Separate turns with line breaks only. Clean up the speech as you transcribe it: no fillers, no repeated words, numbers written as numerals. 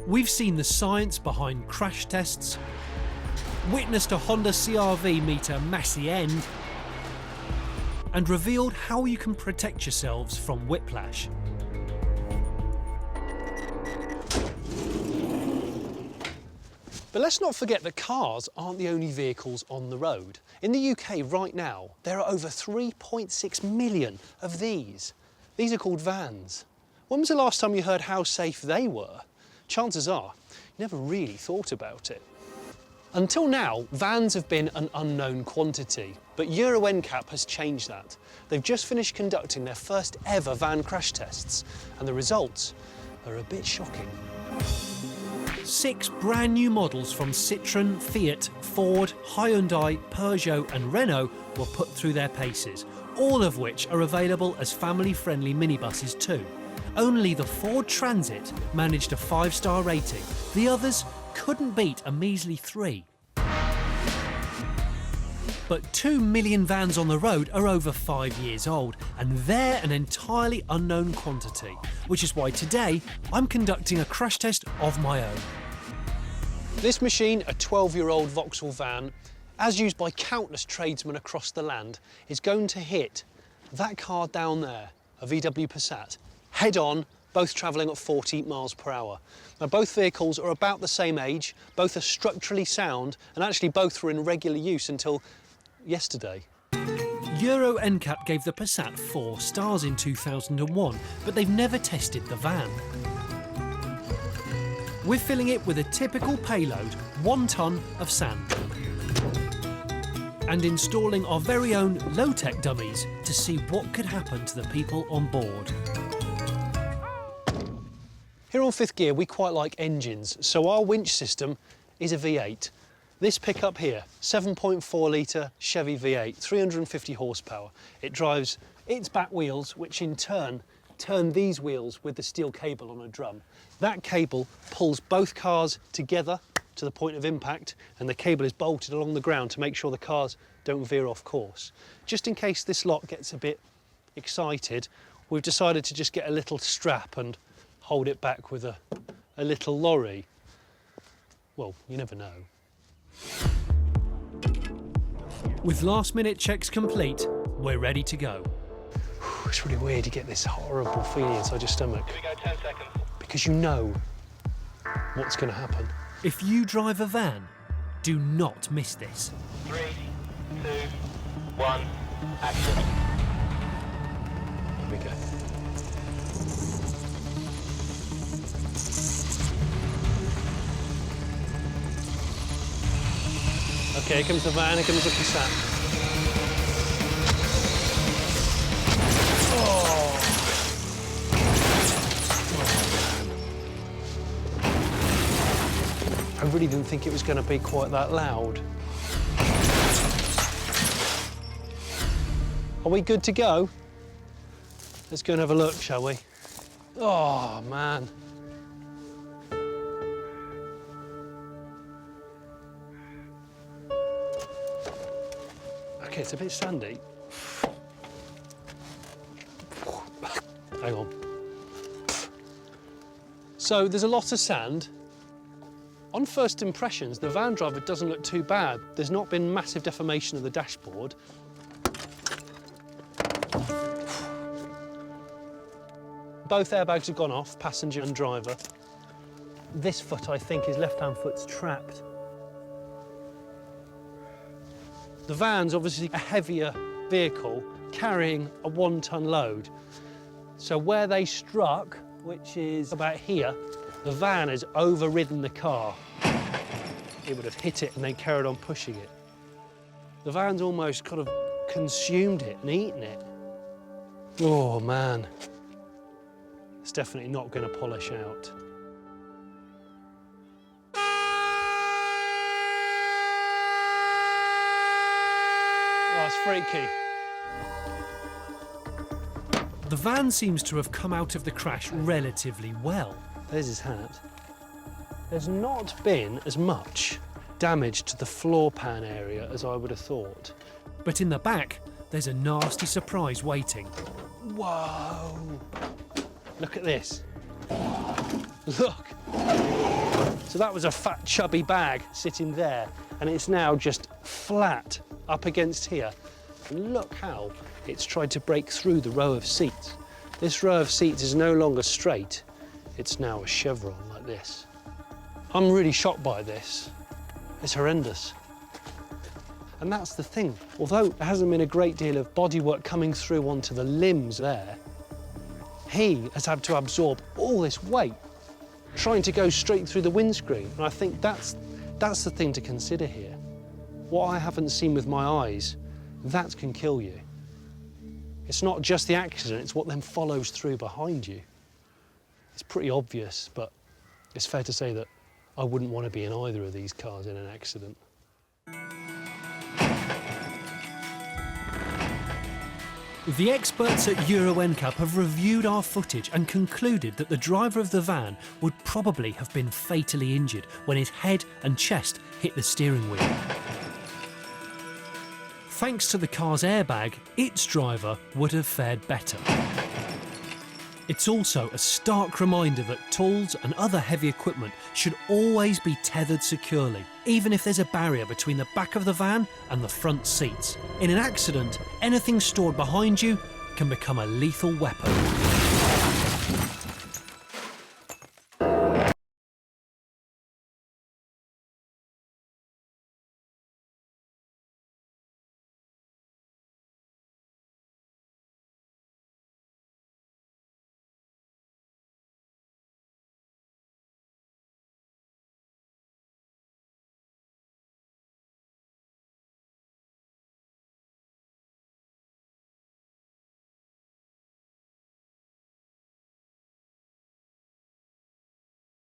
We've seen the science behind crash tests, witnessed a Honda CR-V meet a messy end, and revealed how you can protect yourselves from whiplash.
But let's not forget that cars aren't the only vehicles on the road. In the UK right now, there are over 3.6 million of these. These are called vans. When was the last time you heard how safe they were? Chances are, you never really thought about it. Until now, vans have been an unknown quantity, but Euro NCAP has changed that. They've just finished conducting their first ever van crash tests, and the results are a bit shocking.
6 brand new models from Citroën, Fiat, Ford, Hyundai, Peugeot and Renault were put through their paces, all of which are available as family-friendly minibuses too. Only the Ford Transit managed a 5-star rating. The others couldn't beat a measly 3. But 2 million vans on the road are over 5 years old, and they're an entirely unknown quantity, which is why today I'm conducting a crash test of my own.
This machine, a 12-year-old Vauxhall van, as used by countless tradesmen across the land, is going to hit that car down there, a VW Passat, head-on, both travelling at 40 miles per hour. Now, both vehicles are about the same age, both are structurally sound, and actually both were in regular use until yesterday.
Euro NCAP gave the Passat 4 stars in 2001, but they've never tested the van. We're filling it with a typical payload, 1 tonne of sand, and installing our very own low-tech dummies to see what could happen to the people on board.
Here on Fifth Gear, we quite like engines, so our winch system is a V8. This pickup here, 7.4 litre Chevy V8, 350 horsepower. It drives its back wheels, which in turn turn these wheels with the steel cable on a drum. That cable pulls both cars together to the point of impact, and the cable is bolted along the ground to make sure the cars don't veer off course. Just in case this lot gets a bit excited, we've decided to just get a little strap and hold it back with a little lorry. Well, you never know.
With last-minute checks complete, we're ready to go.
It's really weird, you get this horrible feeling inside your stomach.
Here we go, 10 seconds.
Because you know what's going to happen.
If you drive a van, do not miss this.
3, 2, 1, action.
Here we go. Okay, here comes the van, here comes the Passat. I really didn't think it was going to be quite that loud. Are we good to go? Let's go and have a look, shall we? Oh, man. Okay, it's a bit sandy. Hang on. So there's a lot of sand. On first impressions, the van driver doesn't look too bad. There's not been massive deformation of the dashboard. Both airbags have gone off, passenger and driver. This foot, I think, his left-hand foot's trapped. The van's obviously a heavier vehicle carrying a 1-ton load. So where they struck, which is about here, the van has overridden the car. It would have hit it and then carried on pushing it. The van's almost kind of consumed it and eaten it. Oh, man. It's definitely not going to polish out. Oh, it's freaky.
The van seems to have come out of the crash relatively well.
There's his hat. There's not been as much damage to the floor pan area as I would have thought.
But in the back, there's a nasty surprise waiting.
Whoa! Look at this. Look. So that was a fat, chubby bag sitting there, and it's now just flat up against here. And look how it's tried to break through the row of seats. This row of seats is no longer straight. It's now a chevron like this. I'm really shocked by this. It's horrendous. And that's the thing. Although there hasn't been a great deal of bodywork coming through onto the limbs there, he has had to absorb all this weight trying to go straight through the windscreen. And I think that's the thing to consider here. What I haven't seen with my eyes, that can kill you. It's not just the accident, it's what then follows through behind you. It's pretty obvious, but it's fair to say that I wouldn't want to be in either of these cars in an accident.
The experts at Euro NCAP have reviewed our footage and concluded that the driver of the van would probably have been fatally injured when his head and chest hit the steering wheel. Thanks to the car's airbag, its driver would have fared better. It's also a stark reminder that tools and other heavy equipment should always be tethered securely, even if there's a barrier between the back of the van and the front seats. In an accident, anything stored behind you can become a lethal weapon.